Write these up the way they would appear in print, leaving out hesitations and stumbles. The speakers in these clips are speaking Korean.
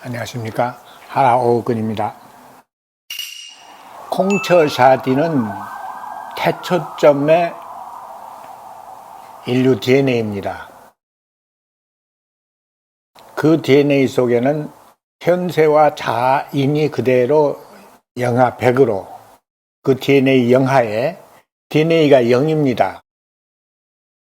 안녕하십니까. 하라오근입니다. 콩처샤디는 태초점의 인류 DNA입니다. 그 DNA 속에는 현세와 자아인이 그대로 영하 100으로 그 DNA 영하에 DNA가 0입니다.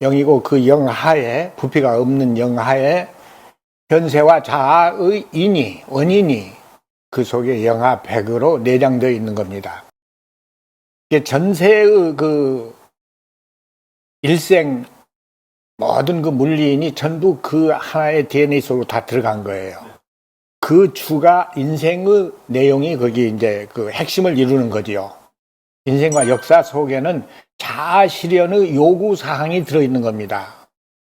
0이고 그 영하에 부피가 없는 영하에 현세와 자아의 원인이 그 속에 영하 100으로 내장되어 있는 겁니다. 이게 전세의 그 일생 모든 그 물리인이 전부 그 하나의 DNA 속으로 다 들어간 거예요. 그 주가 인생의 내용이 거기 이제 그 핵심을 이루는 거지요. 인생과 역사 속에는 자아 실현의 요구 사항이 들어있는 겁니다.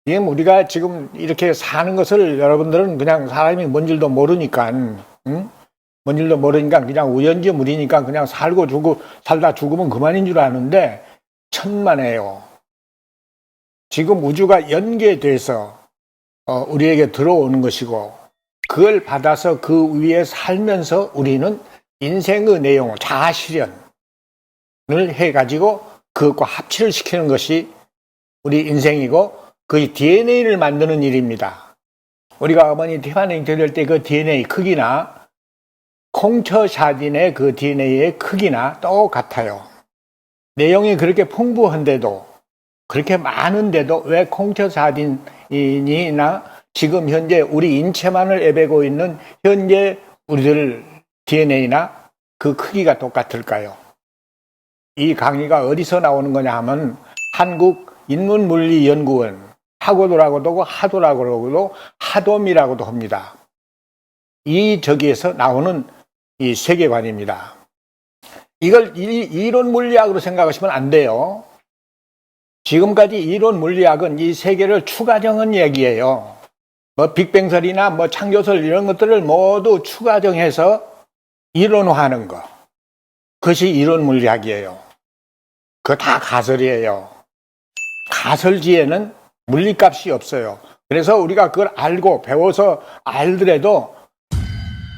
이게 우리가 지금 이렇게 사는 것을 여러분들은 그냥 사람이 뭔 줄도 모르니까, 뭔 줄도 모르니까 그냥 우연지물이니까 그냥 살다 죽으면 그만인 줄 아는데 천만에요. 지금 우주가 연계돼서 우리에게 들어오는 것이고 그걸 받아서 그 위에 살면서 우리는 인생의 내용을 자아 실현을 해가지고 그것과 합치를 시키는 것이 우리 인생이고 그 DNA를 만드는 일입니다. 우리가 어머니 태반행 들을 때 그 DNA 크기나 콩처샤딘의 그 DNA의 크기나 똑같아요. 내용이 그렇게 풍부한데도 그렇게 많은데도 왜 콩처샤딘이나 지금 현재 우리 인체만을 애배고 있는 현재 우리들 DNA나 그 크기가 똑같을까요? 이 강의가 어디서 나오는 거냐 하면 한국인문물리연구원 하고도라고도 하도라고도 하돔이라고도 합니다. 저기에서 나오는 이 세계관입니다. 이걸 이론 물리학으로 생각하시면 안 돼요. 지금까지 이론 물리학은 이 세계를 추가정한 얘기예요. 뭐 빅뱅설이나 뭐 창조설 이런 것들을 모두 추가정해서 이론화하는 거. 그것이 이론 물리학이에요. 그거 다 가설이에요. 가설지에는 물리값이 없어요. 그래서 우리가 그걸 알고 배워서 알더라도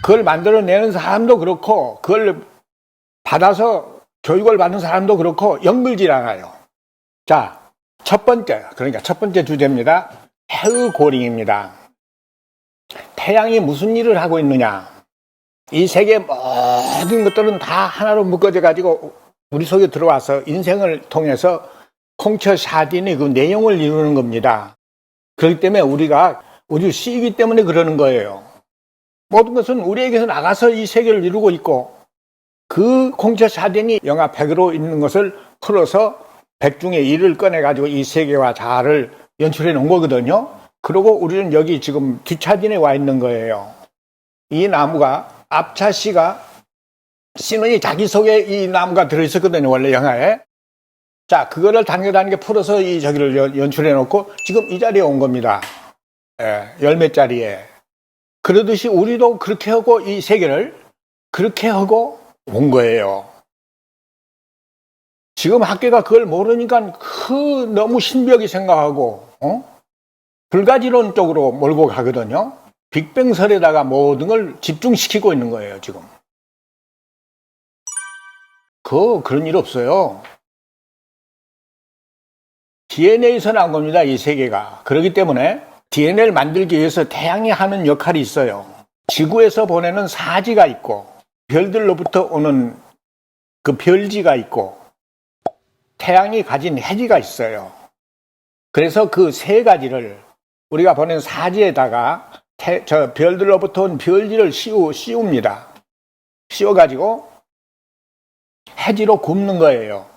그걸 만들어내는 사람도 그렇고 그걸 받아서 교육을 받는 사람도 그렇고 연결질 않아요. 자, 첫 번째 주제입니다. 해의 고링입니다. 태양이 무슨 일을 하고 있느냐. 이 세계 모든 것들은 다 하나로 묶어져 가지고 우리 속에 들어와서 인생을 통해서 콩처샤딘의 그 내용을 이루는 겁니다. 그렇기 때문에 우리가 우주 C이기 때문에 그러는 거예요. 모든 것은 우리에게서 나가서 이 세계를 이루고 있고 그 콩처샤딘이 영하 100으로 있는 것을 풀어서 100 중에 1을 꺼내가지고 이 세계와 자아를 연출해 놓은 거거든요. 그리고 우리는 여기 지금 뒷차진에 와 있는 거예요. 이 나무가 앞차 C가 C는 자기 속에 이 나무가 들어있었거든요. 원래 영하에. 자, 그거를 단계 풀어서 저기를 연출해 놓고 지금 이 자리에 온 겁니다. 열매자리에. 그러듯이 우리도 그렇게 하고 이 세계를 그렇게 하고 온 거예요. 지금 학계가 그걸 모르니까 너무 신비하게 생각하고, 불가지론 쪽으로 몰고 가거든요. 빅뱅설에다가 모든 걸 집중시키고 있는 거예요, 지금. 그런 일 없어요. DNA에서 나온 겁니다, 이 세계가. 그렇기 때문에 DNA를 만들기 위해서 태양이 하는 역할이 있어요. 지구에서 보내는 사지가 있고, 별들로부터 오는 그 별지가 있고, 태양이 가진 해지가 있어요. 그래서 그 세 가지를 우리가 보낸 사지에다가 별들로부터 온 별지를 씌웁니다. 씌워가지고 해지로 굽는 거예요.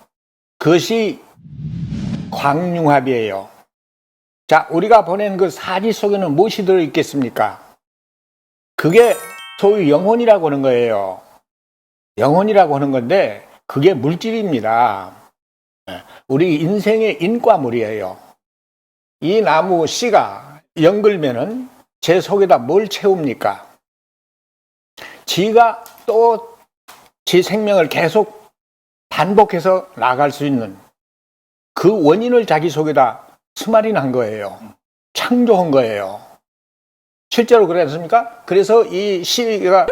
그것이 광융합이에요. 자, 우리가 보낸 그 사지 속에는 무엇이 들어있겠습니까? 그게 소위 영혼이라고 하는 거예요. 영혼이라고 하는 건데 그게 물질입니다. 우리 인생의 인과물이에요. 이 나무 씨가 연글면은 제 속에다 뭘 채웁니까? 지가 또 지 생명을 계속 반복해서 나갈 수 있는 그 원인을 자기 속에다 스마린한 거예요. 창조한 거예요. 실제로 그렇지 않습니까? 그래서 이 씨가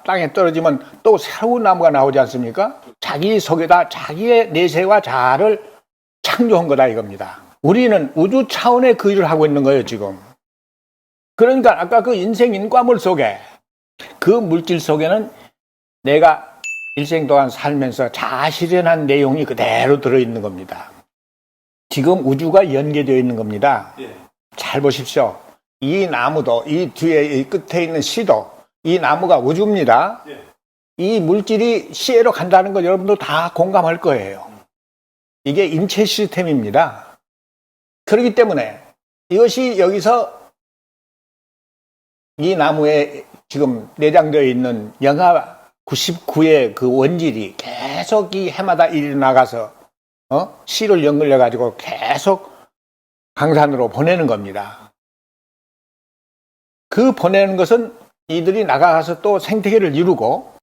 땅에 떨어지면 또 새로운 나무가 나오지 않습니까? 자기 속에다 자기의 내세와 자아를 창조한 거다 이겁니다. 우리는 우주 차원의 그 일을 하고 있는 거예요, 지금. 그러니까 아까 그 인생 인과물 속에 그 물질 속에는 내가 일생 동안 살면서 자아실현한 내용이 그대로 들어있는 겁니다. 지금 우주가 연계되어 있는 겁니다. 잘 보십시오. 이 나무도, 이 뒤에 이 끝에 있는 씨도 이 나무가 우주입니다. 이 물질이 씨로 간다는 거 여러분도 다 공감할 거예요. 이게 임체 시스템입니다. 그렇기 때문에 이것이 여기서 이 나무에 지금 내장되어 있는 영하 99의 그 원질이 계속 이 해마다 일이 나가서 씨를 연결해 가지고 계속 강산으로 보내는 겁니다. 그 보내는 것은 이들이 나가서 또 생태계를 이루고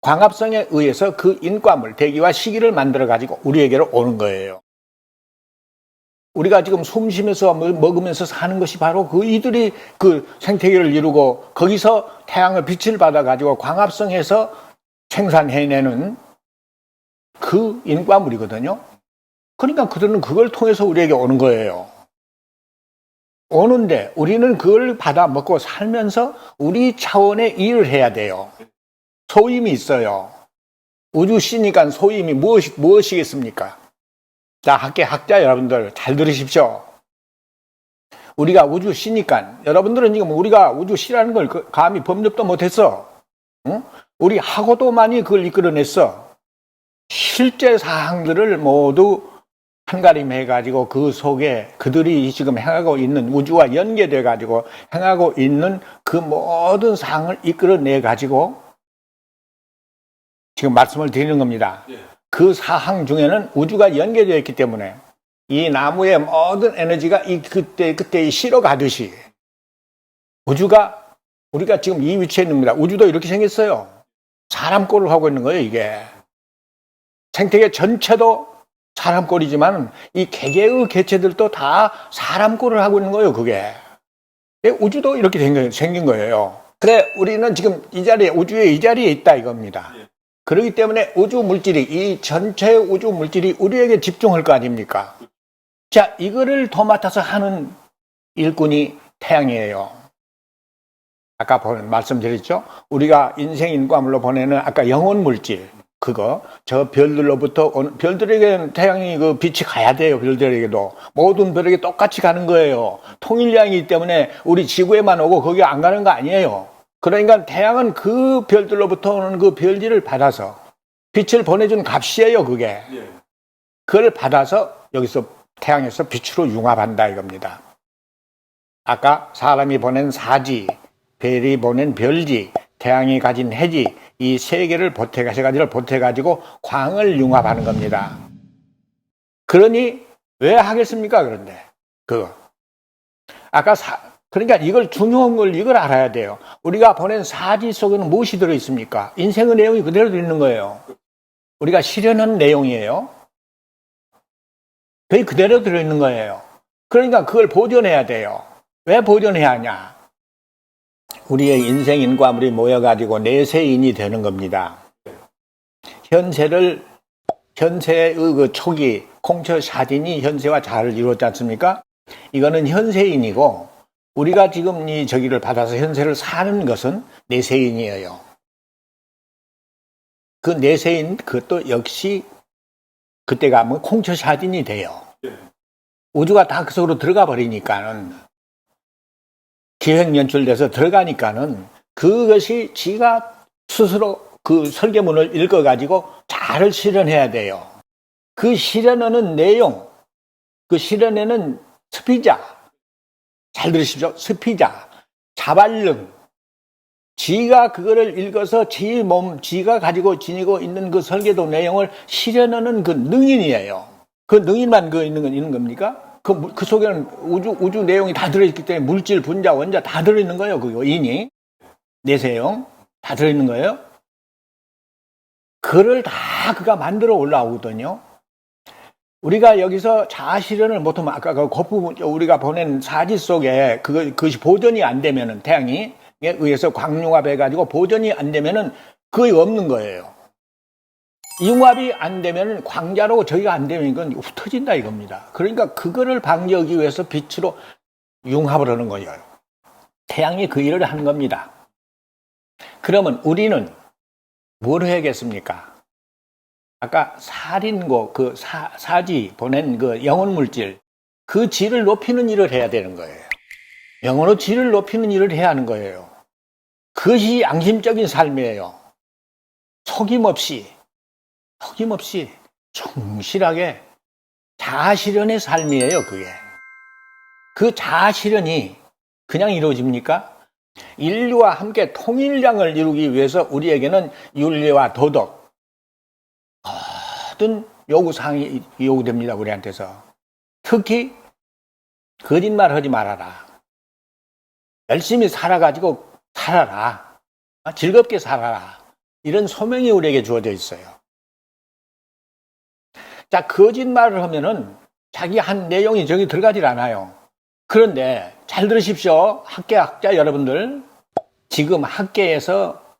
광합성에 의해서 그 인과물, 대기와 시기를 만들어 가지고 우리에게로 오는 거예요. 우리가 지금 숨 쉬면서 먹으면서 사는 것이 바로 그 이들이 그 생태계를 이루고 거기서 태양의 빛을 받아 가지고 광합성해서 생산해내는 그 인과물이거든요. 그러니까 그들은 그걸 통해서 우리에게 오는 거예요. 오는데 우리는 그걸 받아 먹고 살면서 우리 차원의 일을 해야 돼요. 소임이 있어요. 우주시니까 소임이 무엇이겠습니까? 자, 학자 여러분들 잘 들으십시오. 우리가 우주시니까 여러분들은 지금 우리가 우주시라는 걸 감히 범접도 못했어. 응? 우리 하고도 많이 그걸 이끌어냈어. 실제 사항들을 모두 한가림해가지고 그 속에 그들이 지금 행하고 있는 우주와 연계돼가지고 행하고 있는 그 모든 사항을 이끌어내가지고 지금 말씀을 드리는 겁니다. 그 사항 중에는 우주가 연계되어 있기 때문에 이 나무의 모든 에너지가 그때 실어 가듯이 우리가 지금 이 위치에 있는 겁니다. 우주도 이렇게 생겼어요. 사람 꼴을 하고 있는 거예요, 이게. 생태계 전체도 사람 꼴이지만 이 개개의 개체들도 다 사람 꼴을 하고 있는 거예요, 그게. 우주도 이렇게 생긴 거예요. 그래, 우리는 지금 우주의 이 자리에 있다 이겁니다. 그렇기 때문에 우주 물질이, 이 전체 우주 물질이 우리에게 집중할 거 아닙니까? 자, 이거를 도맡아서 하는 일꾼이 태양이에요. 아까 말씀드렸죠? 우리가 인생 인과물로 보내는 아까 영혼 물질, 저 별들로부터 별들에게는 태양이 그 빛이 가야 돼요, 별들에게도. 모든 별에게 똑같이 가는 거예요. 통일량이기 때문에 우리 지구에만 오고 거기 안 가는 거 아니에요. 그러니까 태양은 그 별들로부터 오는 그 별질을 받아서 빛을 보내준 값이에요, 그게. 그걸 받아서 여기서 태양에서 빛으로 융합한다 이겁니다. 아까 사람이 보낸 사지, 별이 보낸 별지, 태양이 가진 해지, 이 세 개를 세 가지를 보태가지고 광을 융합하는 겁니다. 그러니 왜 하겠습니까? 그런데 그러니까 이걸 중요한 걸 이걸 알아야 돼요. 우리가 보낸 사지 속에는 무엇이 들어있습니까? 인생의 내용이 그대로 들어있는 거예요. 우리가 실현한 내용이에요. 그게 그대로 들어있는 거예요. 그러니까 그걸 보존해야 돼요. 왜 보존해야 하냐? 우리의 인생 인과물이 모여가지고 내세인이 되는 겁니다. 현세의 그 초기 공처 사진이 현세와 자아를 이루었지 않습니까? 이거는 현세인이고 우리가 지금 저기를 받아서 현세를 사는 것은 내세인이에요. 그 내세인 그것도 역시 그때 가면 공처 사진이 돼요. 우주가 다 그 속으로 들어가 버리니까는 기획 연출돼서 들어가니까는 그것이 지가 스스로 그 설계문을 읽어가지고 잘 실현해야 돼요. 그 실현하는 내용, 그 실현에는 스피자, 잘 들으십시오. 스피자, 자발능, 지가 그거를 읽어서 지가 가지고 지니고 있는 그 설계도 내용을 실현하는 그 능인이에요. 그 능인만 있는 겁니까? 그 속에는 우주 내용이 다 들어있기 때문에 물질, 분자, 원자 다 들어있는 거예요. 그 인이, 내세형 다 들어있는 거예요. 그를 다 그가 만들어 올라오거든요. 우리가 여기서 자아실현을 못하면 아까 그 거푸 우리가 보낸 사지 속에 그것이 보존이 안 되면은 태양이 의해서 광융합해가지고 보존이 안 되면은 거의 없는 거예요. 융합이 안 되면은 광자로 저희가 안 되면 이건 흩어진다 이겁니다. 그러니까 그거를 방지하기 위해서 빛으로 융합을 하는 거예요. 태양이 그 일을 하는 겁니다. 그러면 우리는 뭘 해야겠습니까? 아까 살인고 그 사지 보낸 그 영혼 물질 그 질을 높이는 일을 해야 되는 거예요. 영혼의 질을 높이는 일을 해야 하는 거예요. 그것이 양심적인 삶이에요. 속임없이 충실하게 자아실현의 삶이에요. 그게 그 자아실현이 그냥 이루어집니까? 인류와 함께 통일량을 이루기 위해서 우리에게는 윤리와 도덕 모든 요구사항이 요구됩니다. 우리한테서 특히 거짓말 하지 말아라. 열심히 살아가지고 살아라. 즐겁게 살아라. 이런 소명이 우리에게 주어져 있어요. 자, 거짓말을 하면은 자기 한 내용이 저기 들어가질 않아요. 그런데 잘 들으십시오. 학자 여러분들. 지금 학계에서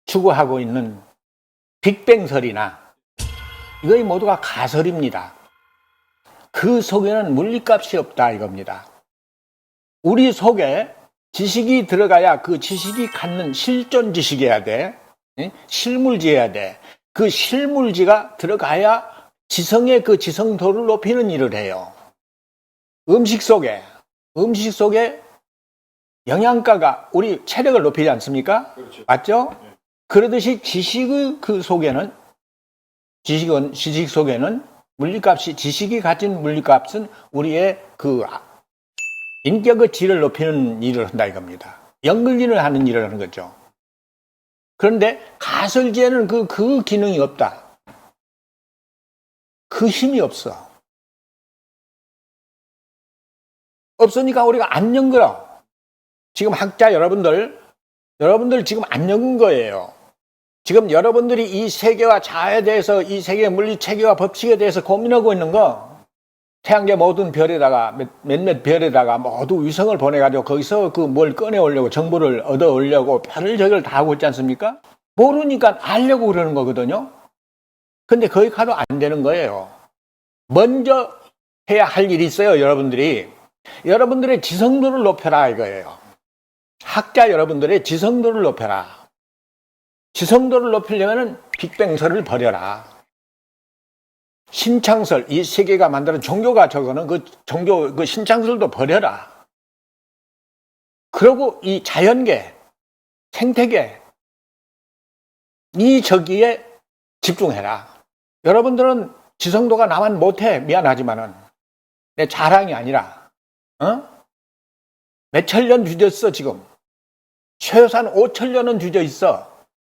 추구하고 있는 빅뱅설이나 이거의 모두가 가설입니다. 그 속에는 물리값이 없다 이겁니다. 우리 속에 지식이 들어가야 그 지식이 갖는 실존 지식이어야 돼. 실물지어야 돼. 그 실물지가 들어가야 지성의 그 지성도를 높이는 일을 해요. 음식 속에 영양가가 우리 체력을 높이지 않습니까? 그렇죠. 맞죠? 네. 그러듯이 지식의 그 속에는 지식 속에는 물리값이 지식이 가진 물리값은 우리의 그 인격의 질을 높이는 일을 한다 이겁니다. 연결일을 하는 일을 하는 거죠. 그런데 가설지에는 그 기능이 없다. 그 힘이 없어. 없으니까 우리가 안 연결어. 지금 학자 여러분들 지금 안 연근 거예요. 지금 여러분들이 이 세계와 자아에 대해서 이 세계의 물리 체계와 법칙에 대해서 고민하고 있는 거 태양계 모든 별에다가 몇몇 별에다가 모두 위성을 보내가지고 거기서 그 뭘 꺼내오려고 정보를 얻어오려고 별을 다 하고 있지 않습니까? 모르니까 알려고 그러는 거거든요. 근데 거기 가도 안 되는 거예요. 먼저 해야 할 일이 있어요. 여러분들의 지성도를 높여라 이거예요. 학자 여러분들의 지성도를 높여라. 지성도를 높이려면 빅뱅설을 버려라. 신창설, 이 세계가 만드는 종교가 저거는 그 종교 그 신창설도 버려라. 그리고 이 자연계, 생태계 이 저기에 집중해라. 여러분들은 지성도가 나만 못해. 미안하지만은 내 자랑이 아니라 몇천 년 뒤졌어 지금. 최소한 5천 년은 뒤져 있어.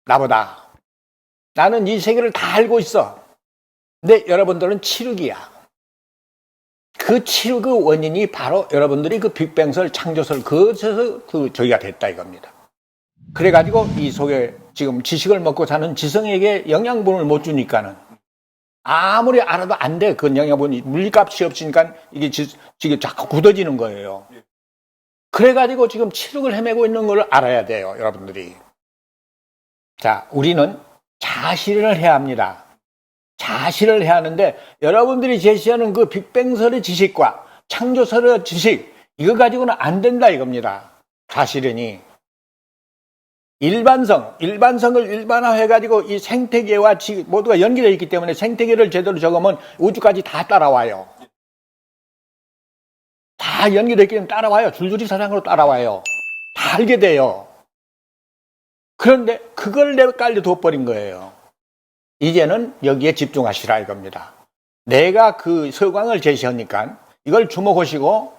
나보다. 나는 이 세계를 다 알고 있어. 근데 여러분들은 칠흑이야. 그 칠흑의 원인이 바로 여러분들이 그 빅뱅설, 창조설 그것에서 저기가 됐다 이겁니다. 그래가지고 이 속에 지금 지식을 먹고 사는 지성에게 영양분을 못 주니까는 아무리 알아도 안 돼. 그 영양분이 물리값이 없으니까 이게 지금 자꾸 굳어지는 거예요. 그래가지고 지금 칠흑을 헤매고 있는 걸 알아야 돼요. 여러분들이. 자, 우리는 자아실현을 해야 합니다. 자아실현을 해야 하는데 여러분들이 제시하는 그 빅뱅설의 지식과 창조설의 지식 이거 가지고는 안 된다 이겁니다. 자아실현이. 일반성을 일반화해가지고 이 생태계와 모두가 연결되어 있기 때문에 생태계를 제대로 적으면 우주까지 다 따라와요. 다 연결되어 있기 때문에 따라와요. 줄줄이 사상으로 따라와요. 다 알게 돼요. 그런데 그걸 내깔려 둬버린 거예요. 이제는 여기에 집중하시라 이겁니다. 내가 그 서광을 제시하니까 이걸 주목하시고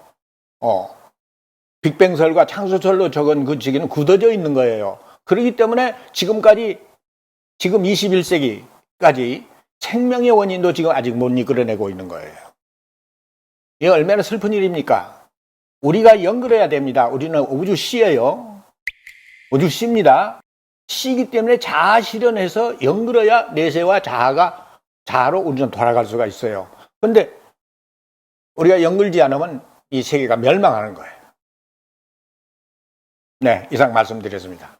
빅뱅설과 창조설로 적은 그 지기는 굳어져 있는 거예요. 그렇기 때문에 지금 21세기까지 생명의 원인도 지금 아직 못 이끌어내고 있는 거예요. 이게 얼마나 슬픈 일입니까? 우리가 연결해야 됩니다. 우리는 우주씨예요. 우주씨입니다. 씨이기 때문에 자아 실현해서 연결해야 내세와 자아가 자로 운전 돌아갈 수가 있어요. 근데 우리가 연결지 않으면 이 세계가 멸망하는 거예요. 네, 이상 말씀드렸습니다.